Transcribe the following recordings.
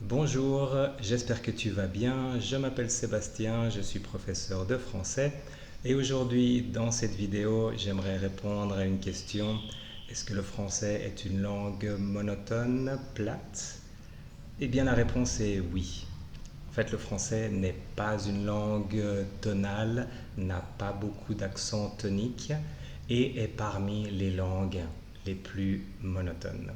Bonjour, j'espère que tu vas bien. Je m'appelle Sébastien, je suis professeur de français et aujourd'hui dans cette vidéo j'aimerais répondre à une question. Est-ce que le français est une langue monotone, plate? Eh bien la réponse est oui. En fait le français n'est pas une langue tonale, n'a pas beaucoup d'accent tonique et est parmi les langues les plus monotones.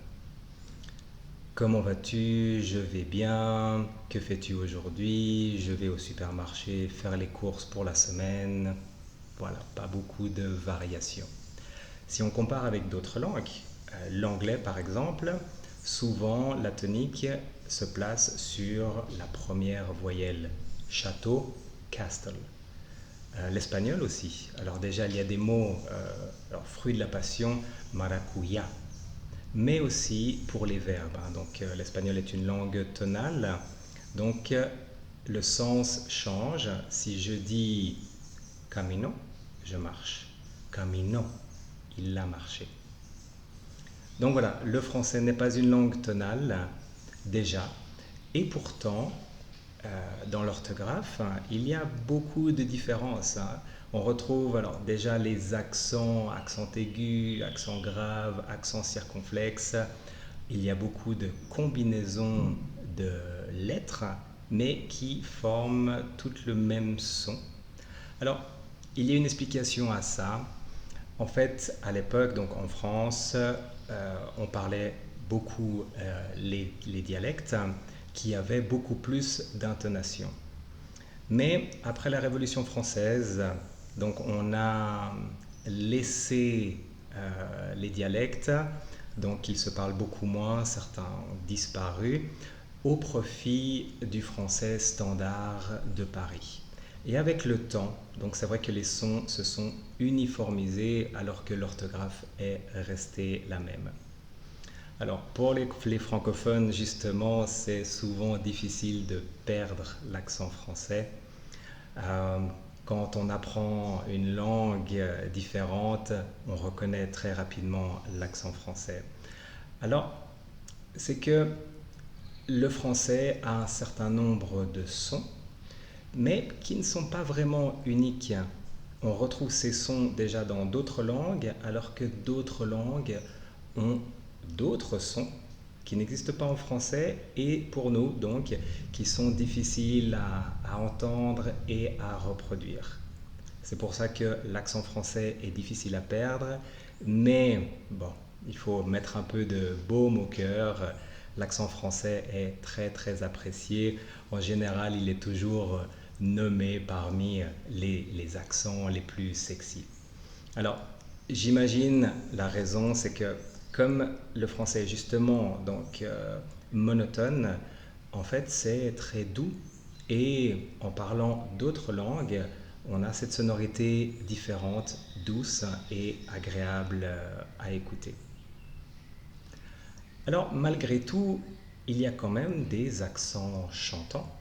Comment vas-tu? Je vais bien. Que fais-tu aujourd'hui? Je vais au supermarché faire les courses pour la semaine. Voilà, pas beaucoup de variations. Si on compare avec d'autres langues, l'anglais par exemple, souvent la tonique se place sur la première voyelle. Château, castle. L'espagnol aussi. Alors déjà, il y a des mots, fruit de la passion, maracuya, mais aussi pour les verbes, hein. Donc l'espagnol est une langue tonale, donc le sens change. Si je dis camino, je marche. Camino, il a marché. Donc voilà, le français n'est pas une langue tonale, déjà, et pourtant, dans l'orthographe, hein, il y a beaucoup de différences, hein. On retrouve alors déjà les accents, accent aigu, accent grave, accent circonflexe. Il y a beaucoup de combinaisons de lettres, mais qui forment toutes le même son. Alors, il y a une explication à ça. En fait, à l'époque, donc en France, on parlait beaucoup les dialectes qui avaient beaucoup plus d'intonation. Mais après la Révolution française, donc on a laissé les dialectes, donc ils se parlent beaucoup moins, certains ont disparu, au profit du français standard de Paris. Et avec le temps, donc c'est vrai que les sons se sont uniformisés alors que l'orthographe est restée la même. Alors pour les francophones, justement, c'est souvent difficile de perdre l'accent français. Euh, Quand on apprend une langue différente, on reconnaît très rapidement l'accent français. Alors, c'est que le français a un certain nombre de sons, mais qui ne sont pas vraiment uniques. On retrouve ces sons déjà dans d'autres langues, alors que d'autres langues ont d'autres sons qui n'existent pas en français et pour nous donc qui sont difficiles à entendre et à reproduire. C'est pour ça que l'accent français est difficile à perdre, mais bon, il faut mettre un peu de baume au cœur. L'accent français est très très apprécié. En général, il est toujours nommé parmi les accents les plus sexy. Alors, j'imagine la raison, c'est que comme le français est justement donc monotone, en fait c'est très doux et en parlant d'autres langues, on a cette sonorité différente, douce et agréable à écouter. Alors malgré tout, il y a quand même des accents chantants.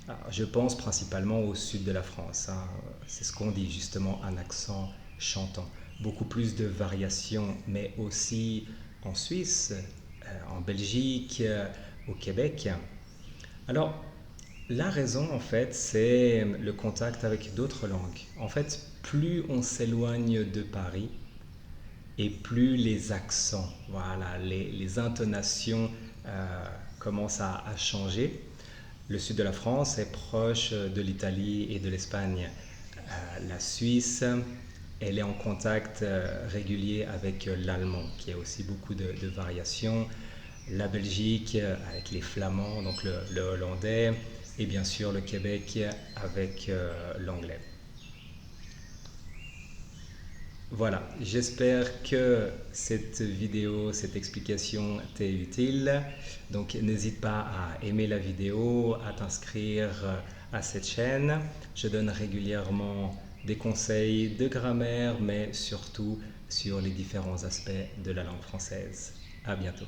Alors, je pense principalement au sud de la France, hein. C'est ce qu'on dit justement un accent chantant. Beaucoup plus de variations, mais aussi en Suisse, en Belgique, au Québec. Alors, la raison en fait, c'est le contact avec d'autres langues. En fait, plus on s'éloigne de Paris, et plus les accents, voilà, les intonations commencent à changer. Le sud de la France est proche de l'Italie et de l'Espagne. La Suisse, elle est en contact régulier avec l'allemand, qui a aussi beaucoup de variations. La Belgique avec les Flamands, donc le hollandais, et bien sûr le Québec avec l'anglais. Voilà, j'espère que cette vidéo, cette explication t'est utile. Donc n'hésite pas à aimer la vidéo, à t'inscrire à cette chaîne. Je donne régulièrement des conseils de grammaire, mais surtout sur les différents aspects de la langue française. À bientôt.